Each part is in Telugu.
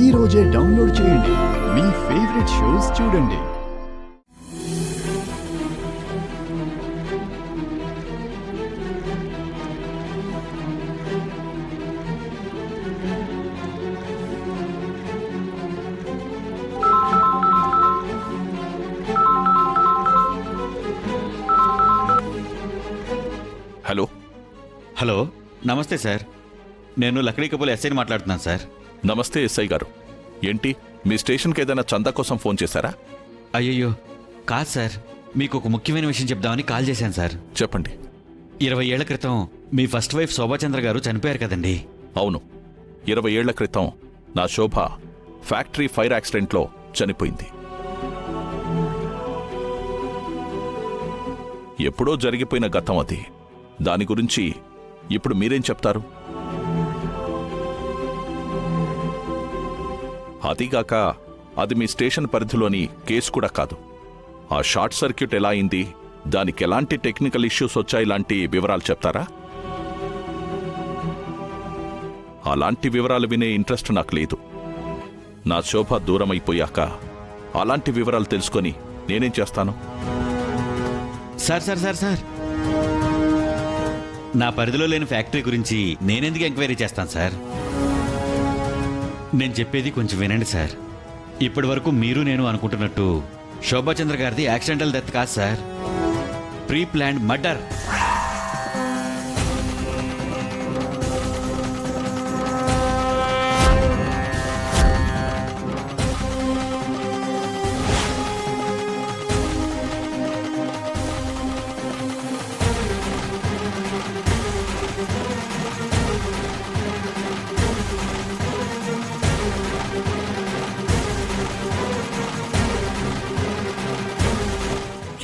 ఈ రోజే డౌన్లోడ్ చేయండి. మీ ఫేవరెట్ షోస్ చూడండి. హలో హలో, నమస్తే సార్. నేను లక్డీ కపుల్ ఎస్ఐని మాట్లాడుతున్నాను సార్. నమస్తే ఎస్ఐ గారు. ఏంటి, మీ స్టేషన్కి ఏదైనా చందా కోసం ఫోన్ చేశారా? అయ్యయ్యో కాదు సార్, మీకు ఒక ముఖ్యమైన విషయం చెప్దామని కాల్ చేశాను సార్. చెప్పండి. 20 ఏళ్ల క్రితం మీ ఫస్ట్ వైఫ్ శోభాచంద్ర గారు చనిపోయారు కదండి. అవును, 20 ఏళ్ల క్రితం నా శోభ ఫ్యాక్టరీ ఫైర్ యాక్సిడెంట్లో చనిపోయింది. ఎప్పుడో జరిగిపోయిన గతం అది. దాని గురించి ఇప్పుడు మీరేం చెప్తారు? అదిగాక అది మీ స్టేషన్ పరిధిలోని కేసు కూడా కాదు. ఆ షార్ట్ సర్క్యూట్ ఎలా అయింది, దానికి ఎలాంటి టెక్నికల్ ఇష్యూస్ వచ్చాయి, లాంటి వివరాలు చెప్తారా? అలాంటి వివరాలు వినే ఇంట్రెస్ట్ నాకు లేదు. నా శోభ దూరం అయిపోయాక అలాంటి వివరాలు తెలుసుకొని నేనేం చేస్తాను? సార్ సార్ సార్ సార్ నా పరిధిలో లేని ఫ్యాక్టరీ గురించి నేనెందుకు ఎంక్వైరీ చేస్తాను సార్? నేను చెప్పేది కొంచెం వినండి సార్. ఇప్పటి వరకు మీరు నేను అనుకుంటున్నట్టు శోభాచంద్ర గారిది యాక్సిడెంటల్ డెత్ కాదు సార్, ప్రీ ప్లాన్డ్ మర్డర్.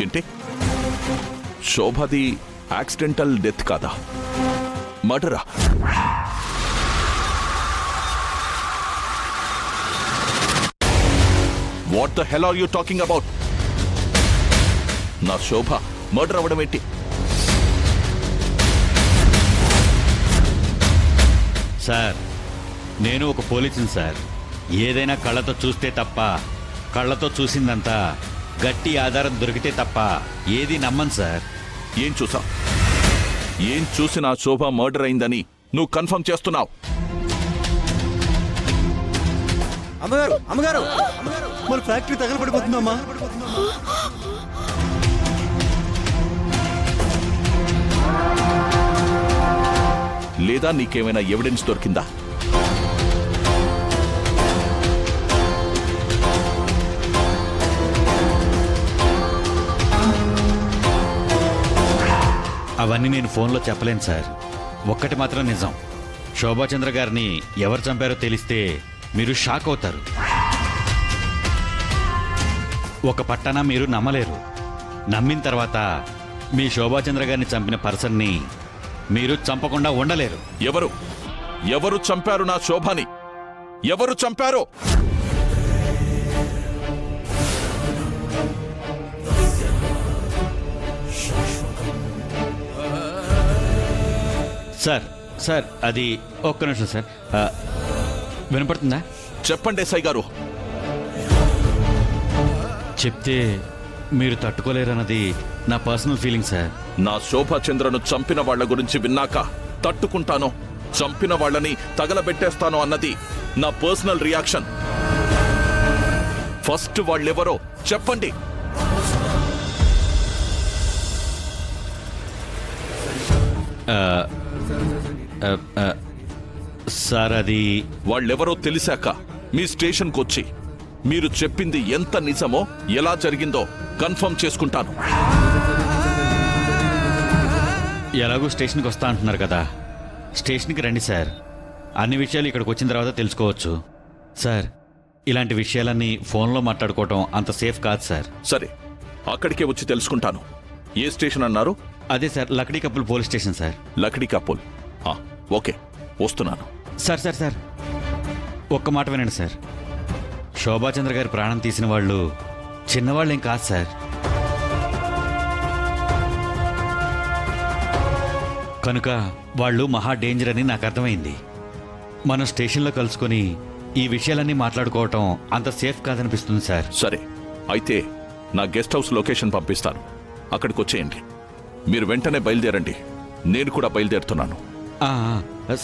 ఏంటి, శోభది యాక్సిడెంటల్ డెత్ కాదా, మర్డరా? What the hell are you talking about? నా శోభ మర్డర్ అవ్వడం ఏంటి? సార్, నేను ఒక పోలీసుని సార్. ఏదైనా కళ్ళతో చూస్తే తప్ప, కళ్ళతో చూసిందంతా గట్టి ఆధారం దొరికితే తప్ప ఏది నమ్మను సార్. ఏం చూసా? ఏం చూసి నా శోభ మర్డర్ అయిందని నువ్వు కన్ఫర్మ్ చేస్తున్నావు? అమ్మగారు అమ్మగారు, మన ఫ్యాక్టరీ తగలబడిపోతుందమ్మా. లేదా నీకేమైనా ఎవిడెన్స్ దొరికిందా? అవన్నీ నేను ఫోన్లో చెప్పలేను సార్. ఒక్కటి మాత్రం నిజం, శోభాచంద్ర గారిని ఎవరు చంపారో తెలిస్తే మీరు షాక్ అవుతారు. ఒక పట్టణ మీరు నమ్మలేరు. నమ్మిన తర్వాత మీ శోభాచంద్ర గారిని చంపిన పర్సన్ని మీరు చంపకుండా ఉండలేరు. ఎవరు ఎవరు చంపారు నా శోభని? ఎవరు చంపారు? సార్ సార్ అది ఒక్క నిమిషం సార్. వినపడుతుందా? చెప్పండి ఎస్ఐ గారు. చెప్తే మీరు తట్టుకోలేరన్నది నా పర్సనల్ ఫీలింగ్ సార్. నా శోభాచంద్రను చంపిన వాళ్ల గురించి విన్నాక తట్టుకుంటానో, చంపిన వాళ్ళని తగలబెట్టేస్తానో అన్నది నా పర్సనల్ రియాక్షన్. ఫస్ట్ వాళ్ళెవరో చెప్పండి. సార్ అది వాళ్ళెవరో తెలిసాక మీ స్టేషన్కి వచ్చి మీరు చెప్పింది ఎంత నిజమో, ఎలా జరిగిందో కన్ఫర్మ్ చేసుకుంటాను. ఎలాగూ స్టేషన్కి వస్తా అంటున్నారు కదా, స్టేషన్కి రండి సార్. అన్ని విషయాలు ఇక్కడికి వచ్చిన తర్వాత తెలుసుకోవచ్చు. సార్, ఇలాంటి విషయాలన్నీ ఫోన్లో మాట్లాడుకోవటం అంత సేఫ్ కాదు సార్. సరే, అక్కడికే వచ్చి తెలుసుకుంటాను. ఏ స్టేషన్ అన్నారు? అదే sir, Lakdi couple police station sir. Lakdi couple. Okay, వస్తున్నాను. సార్ సార్ సార్ ఒక్క మాట వినండి సార్. శోభాచంద్ర గారి ప్రాణం తీసిన వాళ్ళు చిన్నవాళ్ళేం కాదు సార్. కనుక వాళ్ళు మహా డేంజర్ అని నాకు అర్థమైంది. మనం స్టేషన్లో కలుసుకొని ఈ విషయాలన్నీ మాట్లాడుకోవటం అంత సేఫ్ కాదనిపిస్తుంది సార్. సరే, అయితే నా గెస్ట్ హౌస్ లొకేషన్ పంపిస్తాను, అక్కడికి వచ్చేయండి. మీరు వెంటనే బయలుదేరండి, నేను కూడా బయలుదేరుతున్నాను. ఆ,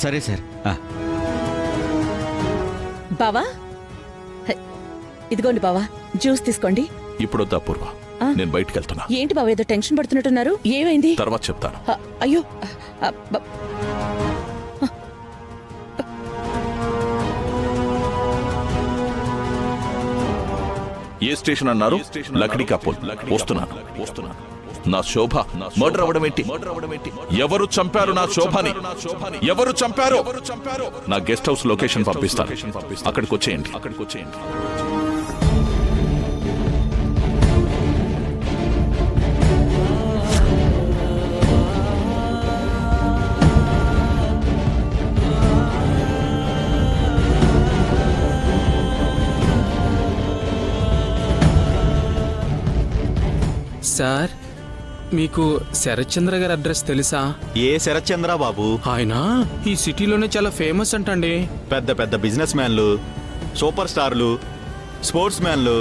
సరే సార్. బావా ఇదిగోండి బావా, జ్యూస్ తీసుకోండి. ఇప్పుడొద్దా పూర్వ, నేను బయటికి వెళ్తున్నా. ఏంటి బావా ఏదో టెన్షన్ పడుతున్నట్టున్నారు, ఏమైంది? తర్వాత చెప్తాను. అయ్యో ఏ స్టేషన్ అన్నారు? లక్డీ కాపూల్. వస్తున్నాను. నా శోభ మర్డర్ అవడం ఏంటి? ఎవరు చంపారు నా శోభని? ఎవరు చంపారు? నా గెస్ట్ హౌస్ లొకేషన్ పంపిస్తాను, అక్కడికి వచ్చేయండి. సార్, మీకు శరత్చంద్ర గారి అడ్రస్ తెలుసా? ఏ శరత్చంద్ర బాబు? ఆయన ఈ సిటీలోనే చాలా ఫేమస్ అంటండి. పెద్ద పెద్ద బిజినెస్ మ్యాన్లు, సూపర్ స్టార్లు, స్పోర్ట్స్ మ్యాన్లు,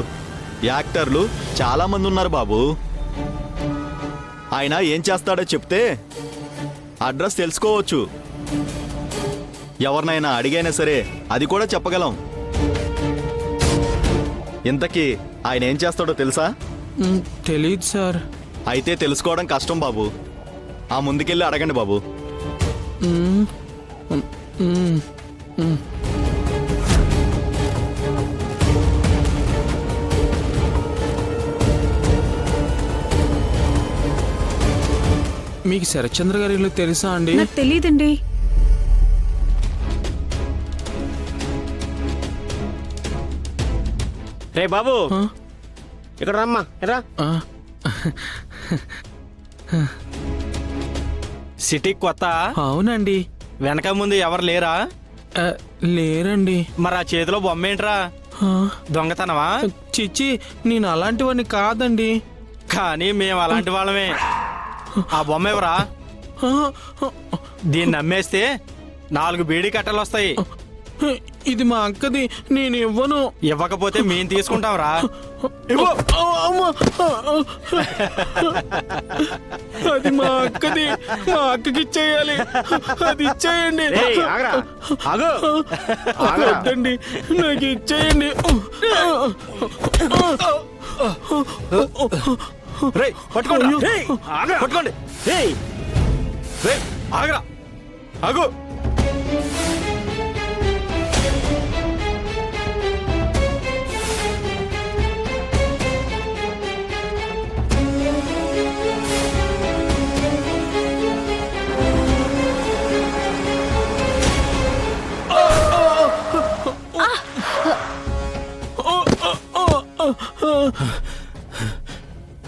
యాక్టర్లు చాలా మంది ఉన్నారు బాబు. ఆయన ఏం చేస్తాడో చెప్తే అడ్రస్ తెలుసుకోవచ్చు. ఎవరినైనా అడిగైనా సరే అది కూడా చెప్పగలం. ఇంతకీ ఆయన ఏం చేస్తాడో తెలుసా? తెలీదు సార్. అయితే తెలుసుకోవడం కష్టం బాబు. ఆ ముందుకెళ్ళి అడగండి బాబు. మీకు శరత్చంద్ర గారి ఇల్లు తెలుసా అండి? నాకు తెలియదండి. రే బాబు, ఇక్కడ రమ్మా, ఎరా. సిటీ కొత్త? అవునండి. వెనక ముందు ఎవరు లేరా? లేరండి. మరి ఆ చేతిలో బొమ్మ ఏంట్రా? దొంగతనమా? చిచ్చి, నేను అలాంటివన్నీ కాదండి. కానీ మేము అలాంటి వాళ్ళమే. ఆ బొమ్మ ఎవరా? దీన్ని నమ్మేస్తే 4 బీడీ కట్టలు వస్తాయి. ఇది మా అక్కది, నేను ఇవ్వను. ఇవ్వకపోతే మేము తీసుకుంటాం రా. అది మా అక్కది, మా అక్కకి ఇచ్చేయాలి. అది ఇచ్చేయండి. వద్దండి, నాకు ఇచ్చేయండి. పట్టుకోండి, పట్టుకోండి. ఆగరా, ఆగు.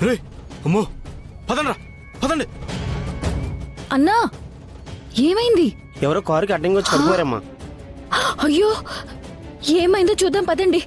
రే అమ్మో, పదండ్రా, పదండి. అన్నా, ఏమైంది? ఎవరో కారుకి అడ్డంగా వచ్చి పడిపోయారమ్మా. అయ్యో, ఏమైందో చూద్దాం పదండి.